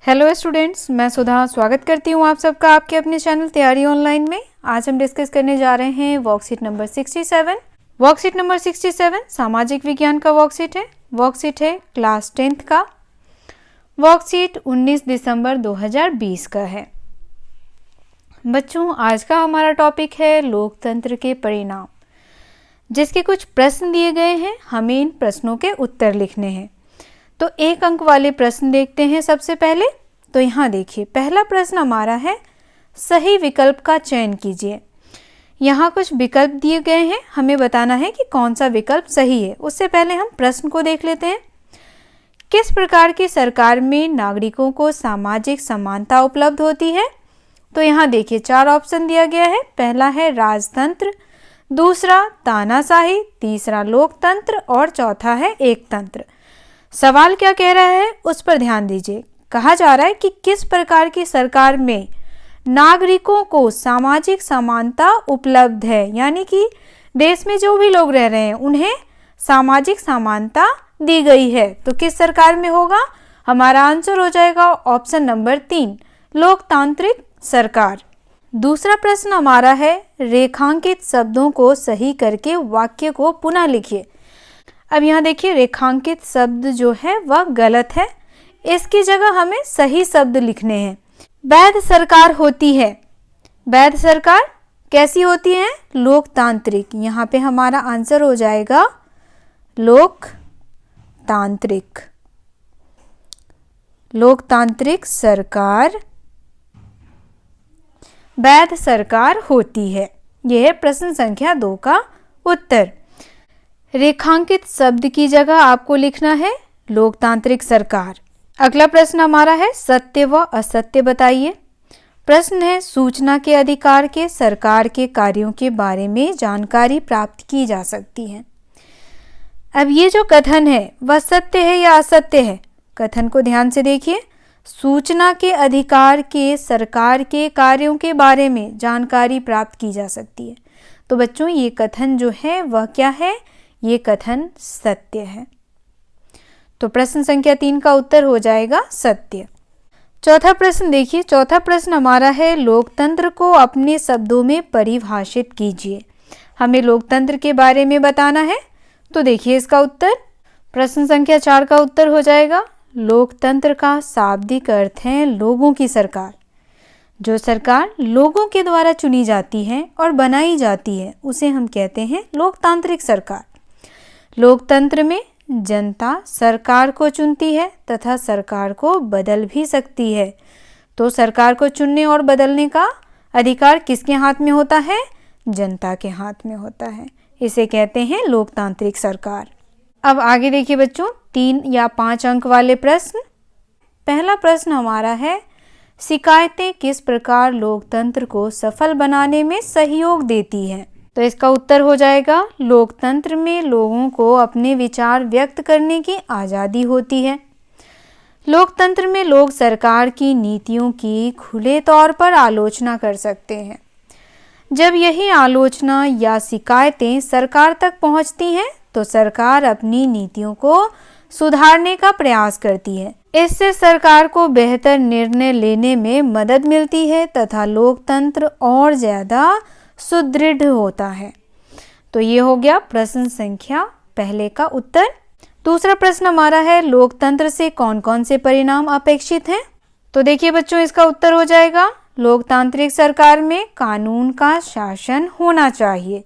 Hello students, मैं सुधा स्वागत करती हूँ आप सबका आपके अपने चैनल तैयारी ऑनलाइन में। आज हम डिस्कस करने जा रहे हैं वर्कशीट नंबर 67। वर्कशीट नंबर 67 सामाजिक विज्ञान का वर्कशीट है। वर्कशीट है क्लास 10th का। वर्कशीट 19 दिसंबर 2020 का है। बच्चों, आज का हमारा टॉपिक है लोकतंत्र के परिणाम, जिसके कुछ प्रश्न दिए गए हैं। हमें इन प्रश्नों के उत्तर लिखने हैं। तो 1 अंक वाले प्रश्न देखते हैं सबसे पहले। तो यहाँ देखिए, पहला प्रश्न हमारा है सही विकल्प का चयन कीजिए। यहाँ कुछ विकल्प दिए गए हैं, हमें बताना है कि कौन सा विकल्प सही है। उससे पहले हम प्रश्न को देख लेते हैं। किस प्रकार की सरकार में नागरिकों को सामाजिक समानता उपलब्ध होती है? तो यहाँ देखिए 4 ऑप्शन दिया गया है। पहला है राजतंत्र, दूसरा तानाशाही, तीसरा लोकतंत्र और चौथा है एकतंत्र। सवाल क्या कह रहा है उस पर ध्यान दीजिए। कहा जा रहा है कि किस प्रकार की सरकार में नागरिकों को सामाजिक समानता उपलब्ध है, यानी कि देश में जो भी लोग रह रहे हैं उन्हें सामाजिक समानता दी गई है। तो किस सरकार में होगा? हमारा आंसर हो जाएगा ऑप्शन नंबर 3, लोकतांत्रिक सरकार। दूसरा प्रश्न हमारा है रेखांकित शब्दों को सही करके वाक्य को पुनः लिखिए। अब यहाँ देखिए, रेखांकित शब्द जो है वह गलत है। इसकी जगह हमें सही शब्द लिखने हैं। वैध सरकार होती है। वैध सरकार कैसी होती है? लोकतांत्रिक। यहाँ पे हमारा आंसर हो जाएगा लोकतांत्रिक। लोकतांत्रिक सरकार वैध सरकार होती है। यह है प्रश्न संख्या 2 का उत्तर। रेखांकित शब्द की जगह आपको लिखना है लोकतांत्रिक सरकार। अगला प्रश्न हमारा है सत्य व असत्य बताइए। प्रश्न है सूचना के अधिकार के सरकार के कार्यों के बारे में जानकारी प्राप्त की जा सकती है। अब ये जो कथन है वह सत्य है या असत्य है? कथन को ध्यान से देखिए। सूचना के अधिकार के सरकार के कार्यों के बारे में जानकारी प्राप्त की जा सकती है। तो बच्चों, ये कथन जो है वह क्या है? ये कथन सत्य है। तो प्रश्न संख्या 3 का उत्तर हो जाएगा सत्य। चौथा प्रश्न देखिए। चौथा प्रश्न हमारा है लोकतंत्र को अपने शब्दों में परिभाषित कीजिए। हमें लोकतंत्र के बारे में बताना है। तो देखिए इसका उत्तर। प्रश्न संख्या 4 का उत्तर हो जाएगा लोकतंत्र का शाब्दिक अर्थ है लोगों की सरकार। जो सरकार लोगों के द्वारा चुनी जाती है और बनाई जाती है उसे हम कहते हैं लोकतांत्रिक सरकार। लोकतंत्र में जनता सरकार को चुनती है तथा सरकार को बदल भी सकती है। तो सरकार को चुनने और बदलने का अधिकार किसके हाथ में होता है? जनता के हाथ में होता है। इसे कहते हैं लोकतांत्रिक सरकार। अब आगे देखिए बच्चों, 3 या 5 अंक वाले प्रश्न। पहला प्रश्न हमारा है शिकायतें किस प्रकार लोकतंत्र को सफल बनाने में सहयोग देती हैं? तो इसका उत्तर हो जाएगा लोकतंत्र में लोगों को अपने विचार व्यक्त करने की आज़ादी होती है। लोकतंत्र में लोग सरकार की नीतियों की खुले तौर पर आलोचना कर सकते हैं। जब यही आलोचना या शिकायतें सरकार तक पहुंचती हैं तो सरकार अपनी नीतियों को सुधारने का प्रयास करती है। इससे सरकार को बेहतर निर्णय लेने में मदद मिलती है तथा लोकतंत्र और ज़्यादा सुदृढ़ होता है। तो ये हो गया प्रश्न संख्या पहले का उत्तर। दूसरा प्रश्न हमारा है लोकतंत्र से कौन कौन से परिणाम अपेक्षित हैं? तो देखिए बच्चों, इसका उत्तर हो जाएगा लोकतांत्रिक सरकार में कानून का शासन होना चाहिए।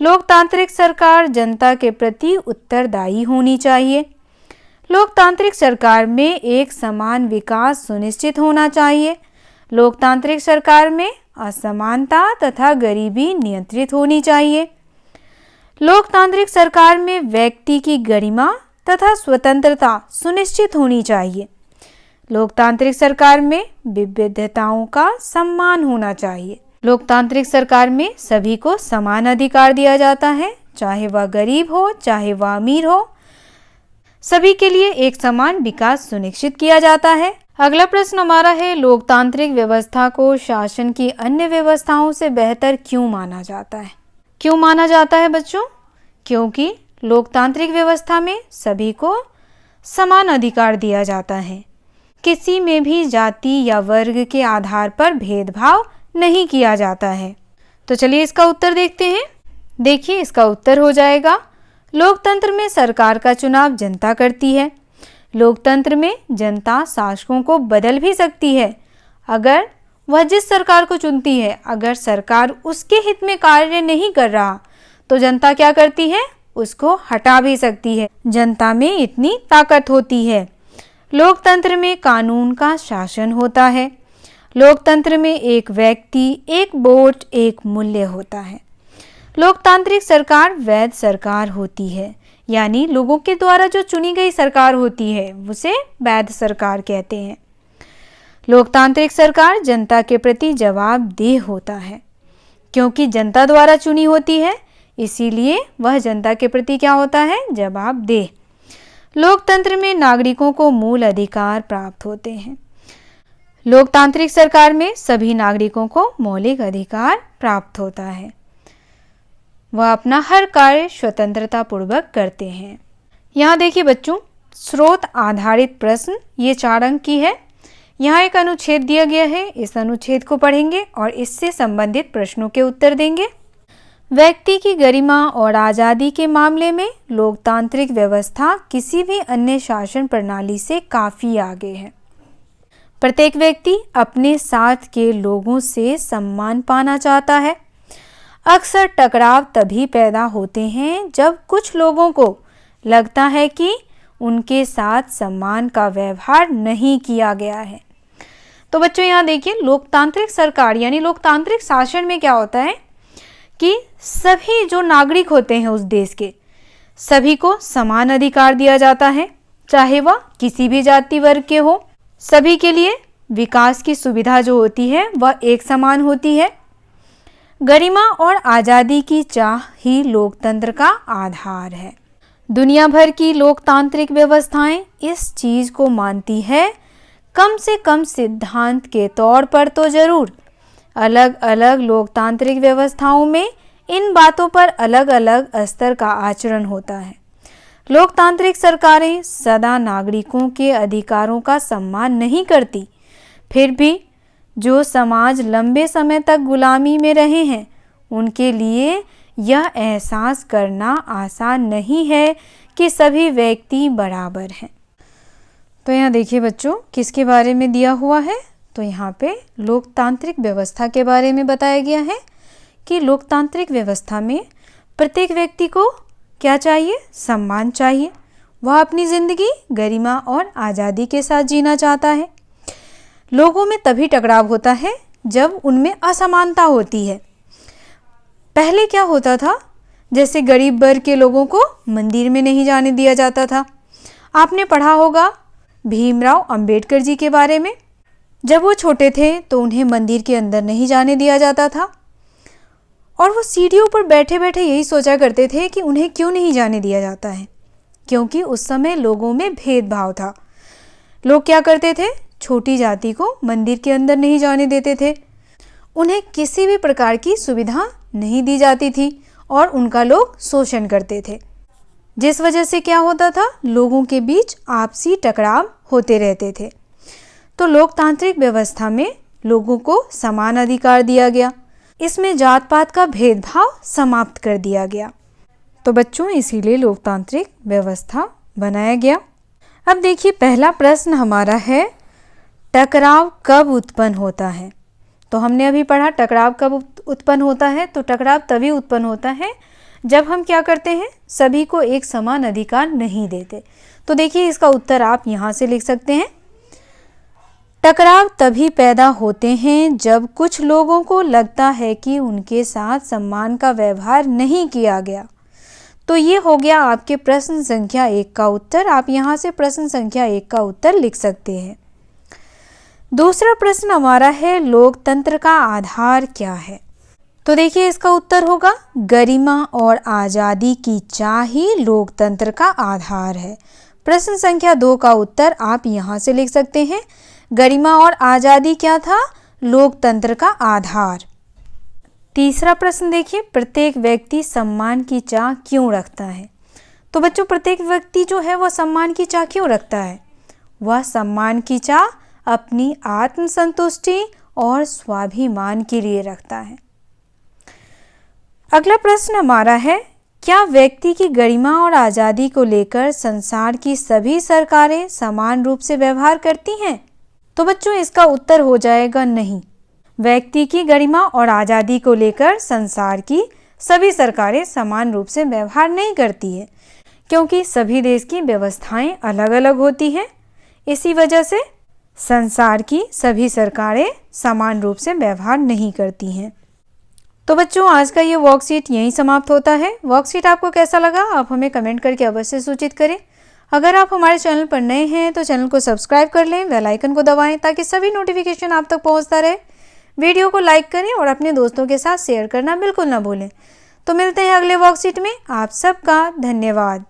लोकतांत्रिक सरकार जनता के प्रति उत्तरदायी होनी चाहिए। लोकतांत्रिक सरकार में एक समान विकास सुनिश्चित होना चाहिए। लोकतांत्रिक सरकार में असमानता तथा गरीबी नियंत्रित होनी चाहिए। लोकतांत्रिक सरकार में व्यक्ति की गरिमा तथा स्वतंत्रता सुनिश्चित होनी चाहिए। लोकतांत्रिक सरकार में विविधताओं का सम्मान होना चाहिए। लोकतांत्रिक सरकार में सभी को समान अधिकार दिया जाता है, चाहे वह गरीब हो चाहे वह अमीर हो। सभी के लिए एक समान विकास सुनिश्चित किया जाता है। अगला प्रश्न हमारा है लोकतांत्रिक व्यवस्था को शासन की अन्य व्यवस्थाओं से बेहतर क्यों माना जाता है? क्यों माना जाता है बच्चों? क्योंकि लोकतांत्रिक व्यवस्था में सभी को समान अधिकार दिया जाता है। किसी में भी जाति या वर्ग के आधार पर भेदभाव नहीं किया जाता है। तो चलिए इसका उत्तर देखते हैं। देखिए इसका उत्तर हो जाएगा, लोकतंत्र में सरकार का चुनाव जनता करती है। लोकतंत्र में जनता शासकों को बदल भी सकती है। अगर वह जिस सरकार को चुनती है, अगर सरकार उसके हित में कार्य नहीं कर रहा तो जनता क्या करती है, उसको हटा भी सकती है। जनता में इतनी ताकत होती है। लोकतंत्र में कानून का शासन होता है। लोकतंत्र में एक व्यक्ति, एक वोट, एक मूल्य होता है। लोकतांत्रिक सरकार वैध सरकार होती है, यानी लोगों के द्वारा जो चुनी गई सरकार होती है उसे वैध सरकार कहते हैं। लोकतांत्रिक सरकार जनता के प्रति जवाबदेह होता है। क्योंकि जनता द्वारा चुनी होती है, इसीलिए वह जनता के प्रति क्या होता है, जवाबदेह। लोकतंत्र में नागरिकों को मूल अधिकार प्राप्त होते हैं। लोकतांत्रिक सरकार में सभी नागरिकों को मौलिक अधिकार प्राप्त होता है। वह अपना हर कार्य स्वतंत्रता पूर्वक करते हैं। यहाँ देखिए बच्चों, स्रोत आधारित प्रश्न, ये 4 अंक की है। यहाँ एक अनुच्छेद दिया गया है, इस अनुच्छेद को पढ़ेंगे और इससे संबंधित प्रश्नों के उत्तर देंगे। व्यक्ति की गरिमा और आज़ादी के मामले में लोकतांत्रिक व्यवस्था किसी भी अन्य शासन प्रणाली से काफ़ी आगे है। प्रत्येक व्यक्ति अपने साथ के लोगों से सम्मान पाना चाहता है। अक्सर टकराव तभी पैदा होते हैं जब कुछ लोगों को लगता है कि उनके साथ सम्मान का व्यवहार नहीं किया गया है। तो बच्चों यहाँ देखिए, लोकतांत्रिक सरकार यानी लोकतांत्रिक शासन में क्या होता है कि सभी जो नागरिक होते हैं उस देश के, सभी को समान अधिकार दिया जाता है, चाहे वह किसी भी जाति वर्ग के हो। सभी के लिए विकास की सुविधा जो होती है वह एक समान होती है। गरिमा और आज़ादी की चाह ही लोकतंत्र का आधार है। दुनिया भर की लोकतांत्रिक व्यवस्थाएं इस चीज़ को मानती है, कम से कम सिद्धांत के तौर पर तो जरूर। अलग अलग लोकतांत्रिक व्यवस्थाओं में इन बातों पर अलग अलग स्तर का आचरण होता है। लोकतांत्रिक सरकारें सदा नागरिकों के अधिकारों का सम्मान नहीं करती। फिर भी जो समाज लंबे समय तक गुलामी में रहे हैं, उनके लिए यह एहसास करना आसान नहीं है कि सभी व्यक्ति बराबर हैं। तो यहाँ देखिए बच्चों, किसके बारे में दिया हुआ है, तो यहाँ पे लोकतांत्रिक व्यवस्था के बारे में बताया गया है कि लोकतांत्रिक व्यवस्था में प्रत्येक व्यक्ति को क्या चाहिए, सम्मान चाहिए। वह अपनी ज़िंदगी गरिमा और आज़ादी के साथ जीना चाहता है। लोगों में तभी टकराव होता है जब उनमें असमानता होती है। पहले क्या होता था, जैसे गरीब वर्ग के लोगों को मंदिर में नहीं जाने दिया जाता था। आपने पढ़ा होगा भीमराव अंबेडकर जी के बारे में। जब वो छोटे थे तो उन्हें मंदिर के अंदर नहीं जाने दिया जाता था और वो सीढ़ियों पर बैठे बैठे यही सोचा करते थे कि उन्हें क्यों नहीं जाने दिया जाता है, क्योंकि उस समय लोगों में भेदभाव था। लोग क्या करते थे, छोटी जाति को मंदिर के अंदर नहीं जाने देते थे। उन्हें किसी भी प्रकार की सुविधा नहीं दी जाती थी और उनका लोग शोषण करते थे, जिस वजह से क्या होता था, लोगों के बीच आपसी टकराव होते रहते थे। तो लोकतांत्रिक व्यवस्था में लोगों को समान अधिकार दिया गया। इसमें जात पात का भेदभाव समाप्त कर दिया गया। तो बच्चों, इसीलिए लोकतांत्रिक व्यवस्था बनाया गया। अब देखिए, पहला प्रश्न हमारा है, टकराव कब उत्पन्न होता है। तो हमने अभी पढ़ा टकराव कब उत्पन्न होता है। तो टकराव तभी उत्पन्न होता है जब हम क्या करते हैं, सभी को एक समान अधिकार नहीं देते। तो देखिए, इसका उत्तर आप यहाँ से लिख सकते हैं। टकराव तभी पैदा होते हैं जब कुछ लोगों को लगता है कि उनके साथ सम्मान का व्यवहार नहीं किया गया। तो ये हो गया आपके प्रश्न संख्या 1 का उत्तर। आप यहाँ से प्रश्न संख्या 1 का उत्तर लिख सकते हैं। दूसरा प्रश्न हमारा है, लोकतंत्र का आधार क्या है। तो देखिए, इसका उत्तर होगा, गरिमा और आज़ादी की चाह ही लोकतंत्र का आधार है। प्रश्न संख्या 2 का उत्तर आप यहाँ से लिख सकते हैं। गरिमा और आज़ादी क्या था, लोकतंत्र का आधार। तीसरा प्रश्न देखिए, प्रत्येक व्यक्ति सम्मान की चाह क्यों रखता है। तो बच्चों, प्रत्येक व्यक्ति जो है वह सम्मान की चाह क्यों रखता है। वह सम्मान की चाह अपनी आत्मसंतुष्टि और स्वाभिमान के लिए रखता है। अगला प्रश्न हमारा है, क्या व्यक्ति की गरिमा और आज़ादी को लेकर संसार की सभी सरकारें समान रूप से व्यवहार करती हैं? तो बच्चों इसका उत्तर हो जाएगा नहीं। व्यक्ति की गरिमा और आज़ादी को लेकर संसार की सभी सरकारें समान रूप से व्यवहार नहीं करती है, क्योंकि सभी देश की व्यवस्थाएं अलग अलग होती हैं। इसी वजह से संसार की सभी सरकारें समान रूप से व्यवहार नहीं करती हैं। तो बच्चों आज का ये वर्कशीट यहीं समाप्त होता है। वर्कशीट आपको कैसा लगा आप हमें कमेंट करके अवश्य सूचित करें। अगर आप हमारे चैनल पर नए हैं तो चैनल को सब्सक्राइब कर लें, बेल आइकन को दबाएं ताकि सभी नोटिफिकेशन आप तक पहुंचता रहे। वीडियो को लाइक करें और अपने दोस्तों के साथ शेयर करना बिल्कुल ना भूलें। तो मिलते हैं अगले वर्कशीट में। आप सबका धन्यवाद।